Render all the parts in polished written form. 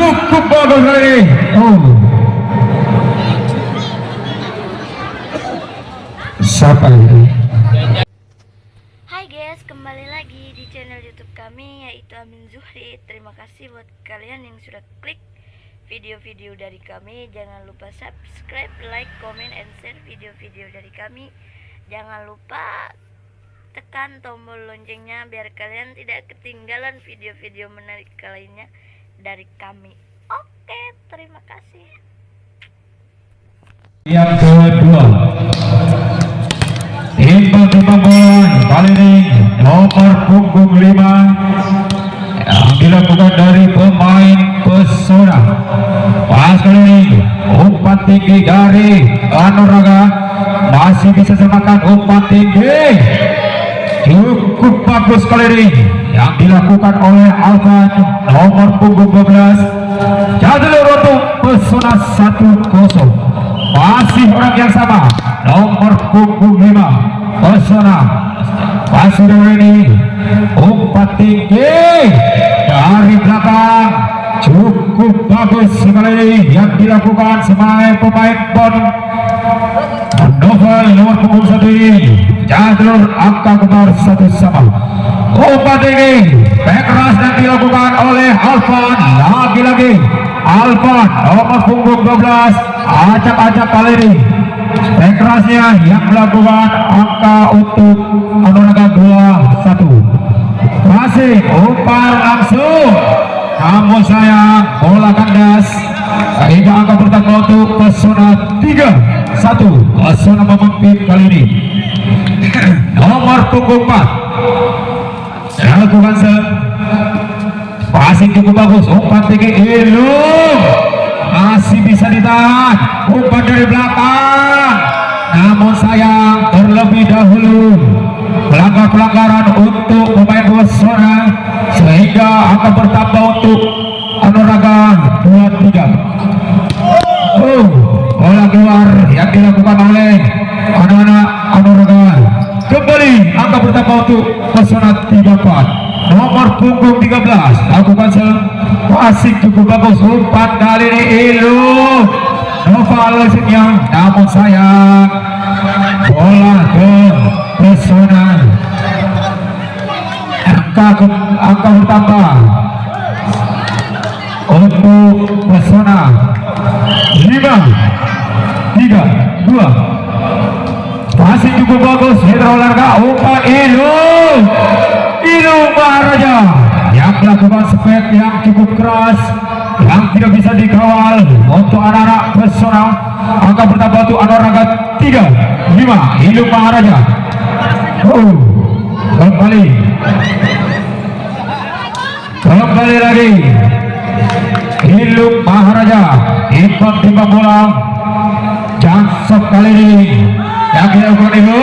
cukup bagus kali ini. Siapa ini? Hai guys, kembali lagi di channel YouTube kami yaitu Amin Zuhri. Terima kasih buat kalian yang sudah klik video-video dari kami. Jangan lupa subscribe, like, comment, and share video-video dari kami. Jangan lupa tekan tombol loncengnya biar kalian tidak ketinggalan video-video menarik lainnya dari kami. Oke, terima kasih. Yang kedua, timbang-timbangan kali ini nomor punggung 5 yang dilakukan dari pemain Pesona. Pas kali ini umpan tinggi dari Anuraga masih bisa semakan umpan tinggi. Cukup bagus kali ini yang dilakukan oleh Alvan nomor punggung 12. Jadul untuk Pesona 1-0. Masih orang yang sama nomor punggung 5 Pesona. Masih ini umpan tinggi dari belakang. Cukup bagus sekali yang dilakukan sebagai pemain Bon Novel nomor punggung 1 ini. Jalur angka gemar 1 sama. Umpan tinggi back keras yang dilakukan oleh Alvan. Lagi-lagi Alvan nomor punggung 12 acak-acak kali ini. Back kerasnya yang melakukan angka untuk Anuraga 2-1. Masih umpan langsung, namun sayang bola kandas sehingga angka pertama untuk Pesona 3-1. Pesona memimpin kali ini. Nomor punggung 4 lakukan passing cukup bagus, umpan tinggi Ilum masih bisa ditahan, umpan dari belakang, namun sayang terlebih dahulu pelanggaran untuk pemain Pesona sehingga akan bertambah untuk Anuraga 2-3. Bola keluar yang dilakukan oleh anak-anak Anuraga. Kembali angka bertambah untuk Pesona 3-4. Nomor punggung 13 lakukan passing cukup bagus, umpan kali ini Ilu Noval yang namun sayang bola ke Pesona. Angka bertambah untuk Pesona 5-3-2. Passing cukup bagus, Hendra Larga, umpan Ilu Maharaja yang melakukan spek yang cukup keras yang tidak bisa dikawal untuk anak-anak Pesona. Angka bertambah untuk Anuraga 3-5. Ilu Maharaja kembali lagi Ilu Maharaja timbang bola jansok kali ini yang dilakukan Ilu.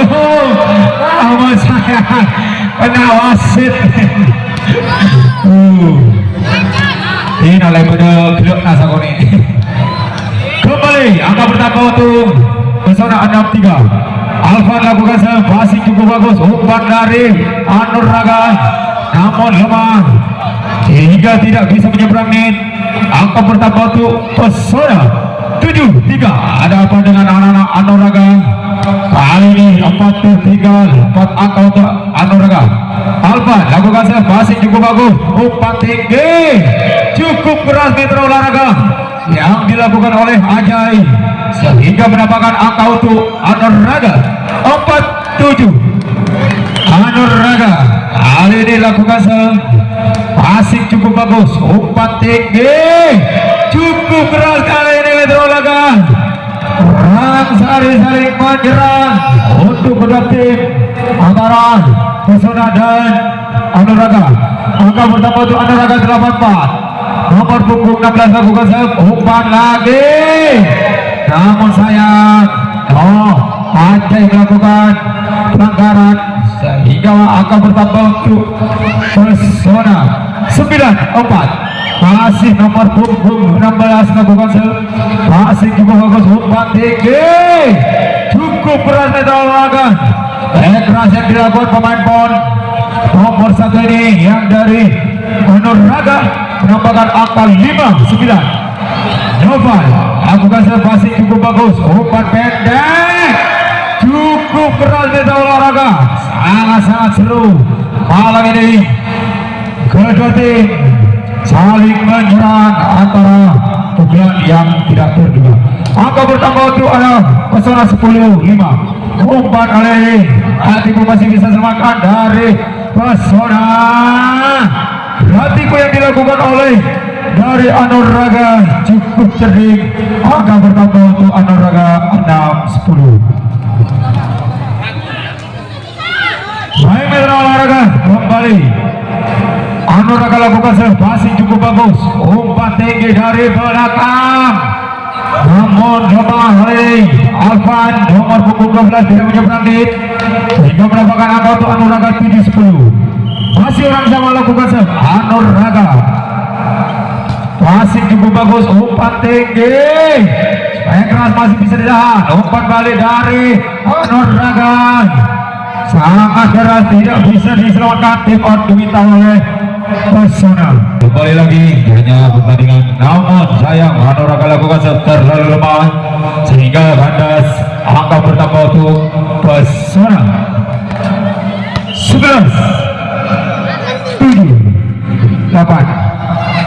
Namun saya kena wasit. Ini oleh pada gelap nasa koni. Kembali angka bertambah untuk Pesona 6-3. Alvan lakukan passing cukup bagus, umpan dari Anuraga namun lemah hingga tidak bisa menyeberang net. Angka bertambah untuk Pesona 7-3. Ada apa dengan anak-anak Anuraga? Kali ini 4 tertinggal, 4 angka untuk Anuraga. Alvan lakukan passing cukup bagus, umpan tinggi cukup keras Metro Olahraga yang dilakukan oleh Ajay sehingga mendapatkan angka untuk Anuraga 4-7. Anuraga kali ini lakukan passing cukup bagus, umpan tinggi cukup keras kali ini Metro Olahraga. Perang saling menyerang untuk kedua tim antara Pesona dan Anuraga. Angka bertambah untuk Anuraga 8-4. Nomor punggung 16 lakukan umpan lagi, namun sayang Aceh melakukan pelanggaran sehingga angka bertambah untuk Pesona 9-4. Masih nomor punggung 16 lakukan masih cukup bagus, umpan tinggi cukup berat Metro Olahraga. Keras yang dilakukan pemain Bon nomor 1 ini yang dari Anuraga menambahkan angka 59. Noval lakukan servasi cukup bagus, umpan pendek cukup keras di olahraga, sangat-sangat seru malam ini. Kedua tim saling menyerang antara pukulan yang tidak terduga. Angka bertambah untuk anak pesona 10-5. Umpan oleh Ratiku masih bisa selamatkan dari pesona. Ratiku yang dilakukan oleh dari Anuraga cukup cerdik. Angka bertambah untuk Anuraga 6-10. Baik mitra olahraga kembali. Anuraga lakukan servasi cukup bagus, umpan tinggi dari belakang, namun lemah oleh Alvan nomor punggung 12 tidak menyeberang dit sehingga mendapatkan angka untuk Anuraga 7-10. Masih orang sama lakukan serve Anuraga, masih cukup bagus, umpan tinggi supaya keras masih bisa ditahan, umpan balik dari Anuraga sangat keras tidak bisa diselamatkan. Tim out diminta oleh Pesona. Kembali lagi hanya pertandingan, namun sayang Anuraga lakukan terlalu lemah sehingga kandas. Angka bertambah untuk Pesona 11-7-8.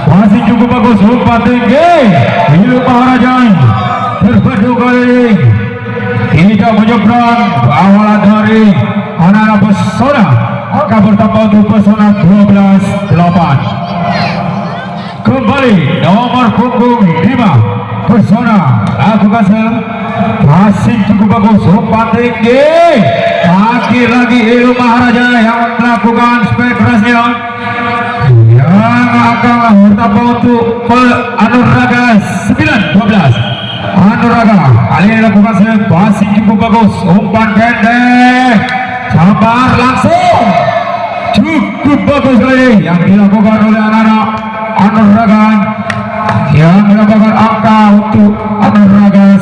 Masih cukup bagus, umpan tinggi Hilu Maharaja terpadu kali tidak menyeberang, bawalan dari anak-anak Pesona. Angka bertambah untuk Pesona 12-8. Kembali nomor punggung 5 Pesona lakukan serve, masih cukup bagus, umpan tinggi lagi Hilu Maharaja yang melakukan spek kerasnya yang akan bertambah untuk Anuraga 9-12. Anuraga kali ini lakukan serve, masih cukup bagus, umpan pendek sabar langsung cukup bagus kali yang dilakukan oleh anak-anak Anuraga yang mendapatkan angka untuk Anuraga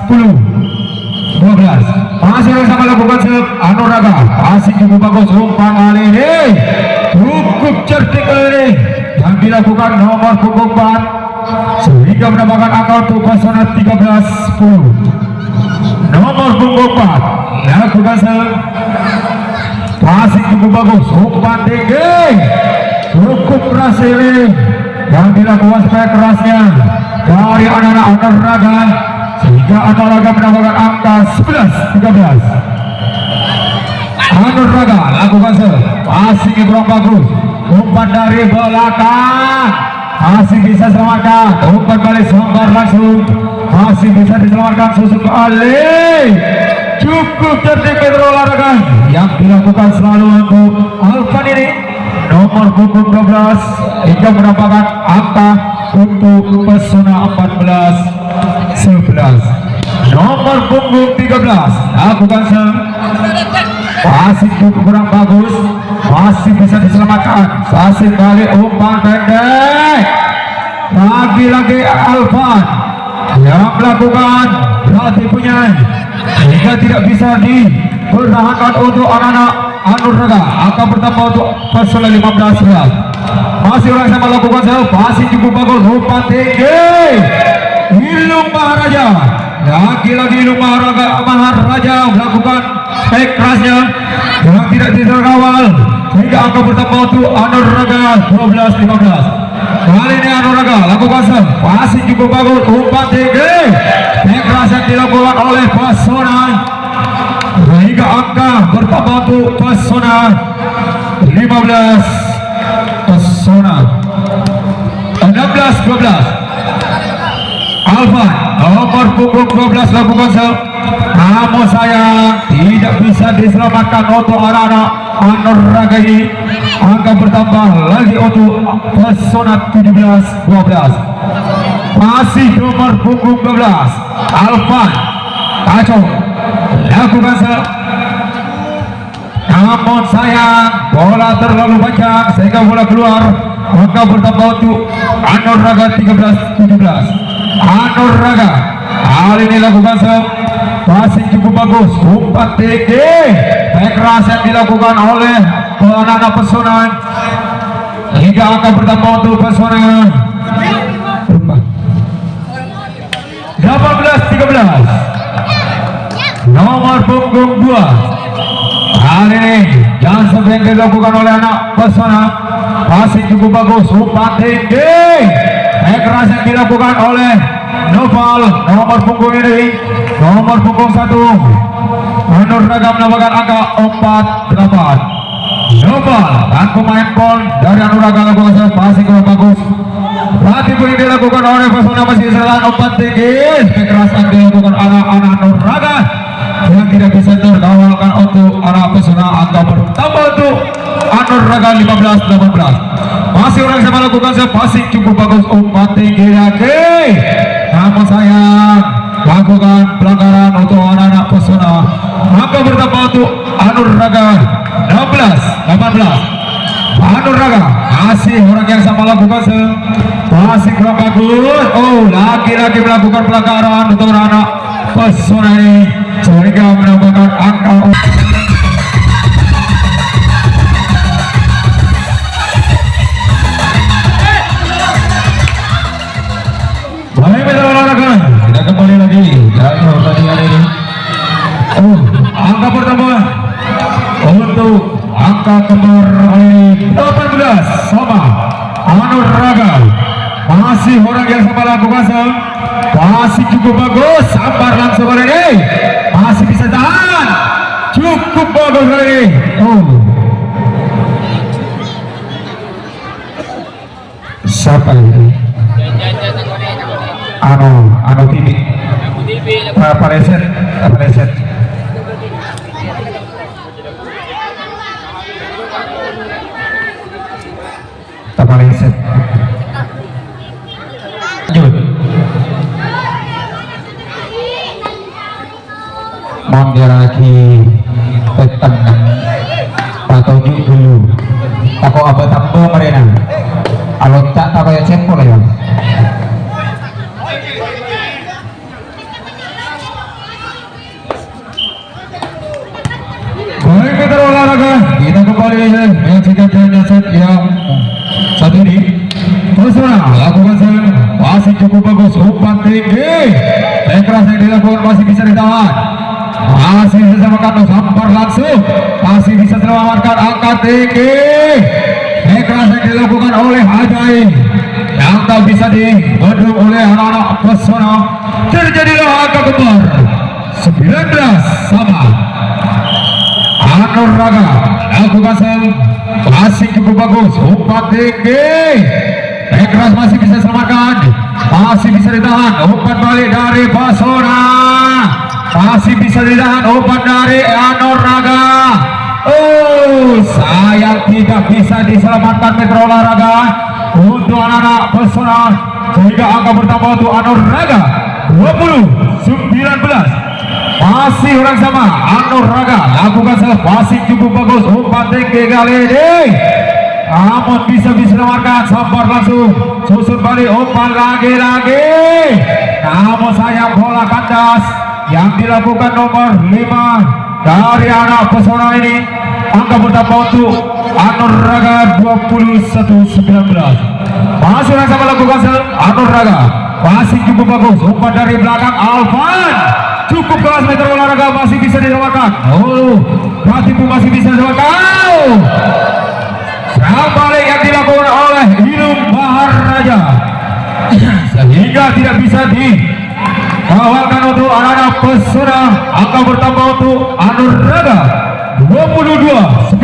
10-12. Masih sama lakukan serve Anuraga, masih cukup bagus, umpan kali ini cukup cerdik kali ini yang dilakukan nomor punggung 4 sehingga mendapatkan angka untuk Pesona 13-10. Nomor punggung 4 lakukan serve, masih cukup bagus, umpan tinggi cukup keras ini yang dilakukan spek kerasnya dari anak-anak Anuraga sehingga Anuraga mendapatkan angka 11-13. Anuraga lakukan serve, masih kurang bagus, umpan dari belakang masih bisa selamatkan, umpan balik sambar langsung masih bisa diselamatkan, susuk kali cukup cerdik mitra olahraga yang dilakukan selalu untuk Alvan ini nomor punggung 12 hingga mendapatkan angka untuk Pesona 14-11. Nomor punggung 13 lakukan serve, masih cukup kurang bagus, masih bisa diselamatkan, sasin kali umpan pendek lagi-lagi Alvan yang melakukan berarti punya sehingga tidak bisa dipertahankan untuk anak-anak Anuraga. Akan bertambah untuk Pesona 15-11. Masih orang sama lakukan serve, masih cukup bagus, umpan tinggi Hilu Maharaja, lagi-lagi Hilu Maharaja melakukan spek kerasnya yang tidak diterkawal sehingga angka bertambah untuk Anuraga 12-15. Kali ini Anuraga lakukan serve, masih cukup bagus, umpan tinggi spek keras yang dilakukan oleh Pesona sehingga angka bertambah untuk Pesona 15, Pesona 16-12. Alvan nomor punggung 12 lakukan serve, namun sayang tidak bisa diselamatkan untuk anak-anak Anuraga ini. Angka bertambah lagi untuk Pesona 17-12. Masih nomor punggung 12 Alvan kacau lakukan serve, namun sayang bola terlalu panjang sehingga bola keluar. Angka bertambah untuk Anuraga 13-17. Anuraga kali ini lakukan serve, masih cukup bagus, umpan tinggi spek keras yang dilakukan oleh anak-anak Pesona hingga angka bertambah untuk pesona 18-13. Nomor punggung 2 kali ini yang sering dilakukan oleh anak pesona masih cukup bagus, umpan tinggi keras yang dilakukan oleh Noval. Nomor punggung ini nomor punggung 1 Anur Raga menambahkan angka 48. Noval dan pemain pon dari Anur Raga lakukan masih cukup bagus. Berarti pun dilakukan oleh pesona masih Israel, umpan tinggi keras yang dilakukan anak-anak Anur Raga yang tidak bisa terkawalkan untuk arah pesona. Angka bertambah untuk Anur Raga 15-18. Masih orang sama lakukan passing cukup bagus, umpan tinggi lagi. Namun sayang lakukan pelanggaran untuk anak-anak pesona. Angka bertambah untuk Anur Raga 16-18. Anur Raga masih orang yang sama lakukan passing kurang bagus. Oh, lagi-lagi melakukan pelanggaran untuk anak pesona ini sehingga menambahkan angka. Baik, mitra olahraga, kita kembali lagi dari pertandingan ini. Oh, angka pertama untuk angka kembar 18 sama Anur Raga. Masih orang yang sama lakukan masih cukup bagus, sambar langsung kali ini masih bisa tahan, cukup bagus kali ini. Oh, siapa ini? Anu TV Paleset Paleset lanjut. Mangga lagi petang atau dulu tako apa tambo mereka alon tak tako ya cempol ya. Baik, mitra olahraga, kita kembali menyaksikan set yang satu ini. Pesona lakukan masih cukup bagus, umpan tinggi keras yang dilakukan masih bisa ditahan, masih bisa samakan sampar langsung, masih bisa selamatkan angka tinggi keras yang dilakukan oleh Ajaib yang tak bisa dibendung oleh anak-anak pesona. Terjadilah angka kembar 19 sama Anur Raga lakukan masih cukup bagus, umpan tinggi keras masih bisa selamatkan, masih bisa ditahan, umpan balik dari pesona masih bisa ditahan, umpan dari Anur Raga. Oh, sayang tidak bisa diselamatkan mitra olahraga untuk anak-anak pesona sehingga angka bertambah untuk Anur Raga 20-19. Masih orang sama Anur Raga lakukan passing cukup bagus, umpan tinggi kali ini namun bisa diselamatkan, sampar langsung susun balik, umpan lagi-lagi namun sayang bola kandas yang dilakukan nomor 5 dari anak pesona ini. Angka bertambah untuk Anur Raga 21-19. Masih orang sama lakukan Anur Raga masih cukup bagus, umpan dari belakang Alvan cukup keras meter olahraga masih bisa diselamatkan. Oh, berarti pun masih bisa diselamatkan. Serang balik yang dilakukan oleh Hilum Maharaja sehingga tidak bisa dikawalkan untuk anak-anak pesona. Angka bertambah untuk Anur Raga 22-19.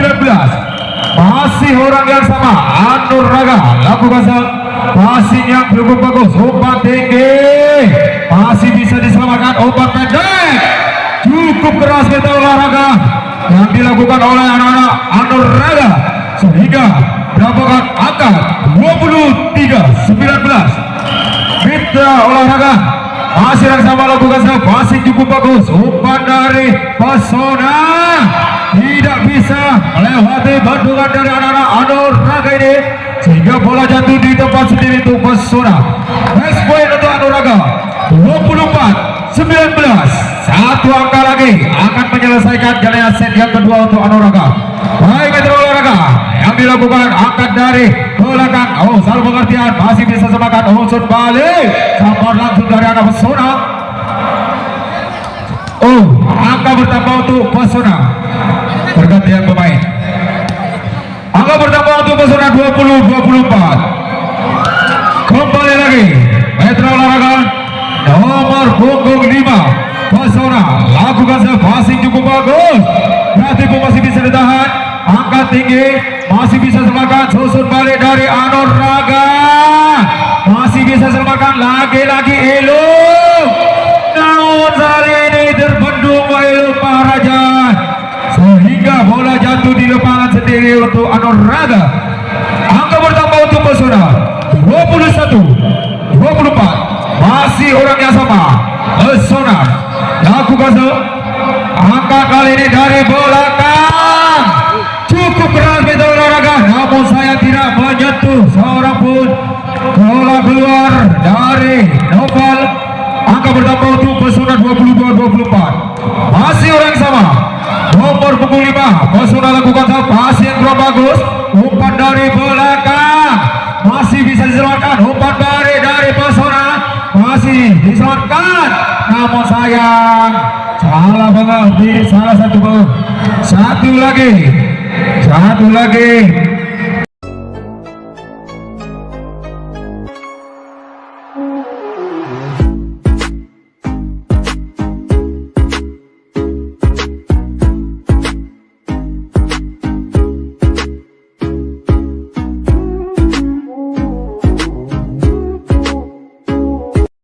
Masih orang yang sama Anur Raga lakukan passing yang cukup bagus, umpan tinggi masih bisa diselamatkan, umpan pendek cukup keras meter olahraga yang dilakukan oleh anak-anak Anur Raga sehingga mendapatkan angka 23-19. Mitra olahraga masih yang sama lakukan passing cukup bagus, umpan dari pesona tidak bisa melewati bantuan dari anak-anak Anur Raga ini sehingga bola jatuh di tempat sendiri untuk pesona. Next point untuk Anur Raga 24-19. Satu angka lagi akan menyelesaikan jalannya set yang kedua untuk Anur Raga. Baik mitra olahraga yang dilakukan angkat dari kembali. Sampar langsung dari anak Pesona. Oh, angka bertambah untuk Pesona. Pergantian pemain. Angka bertambah untuk Pesona 20-24. Kembali lagi Metro Olahraga nomor punggung 5 Pesona lakukan passing cukup bagus. Berarti pun masih bisa ditahan. Angkat tinggi masih bisa selamatkan. Susun balik dari Anor Raga. Masih bisa selamatkan lagi-lagi elok. Namun kali ini terbendung elok Maharajan sehingga bola jatuh di lapangan sendiri untuk Anor Raga. Angka bertambah untuk Pesona 21-24. Masih orang yang sama. Pesona lakukan angka kali ini dari belakang. Cukup keras Metro Olahraga, namun saya tidak menyentuh seorang pun. Bola keluar dari Noval. Angka bertambah untuk Pesona 22-24. Masih orang sama. Nomor punggung 5 Pesona lakukan passing yang kurang bagus. Umpan dari belakang masih bisa diselamatkan. Umpan balik dari Pesona masih diselamatkan. Namun sayang salah banget di salah satu. Satu lagi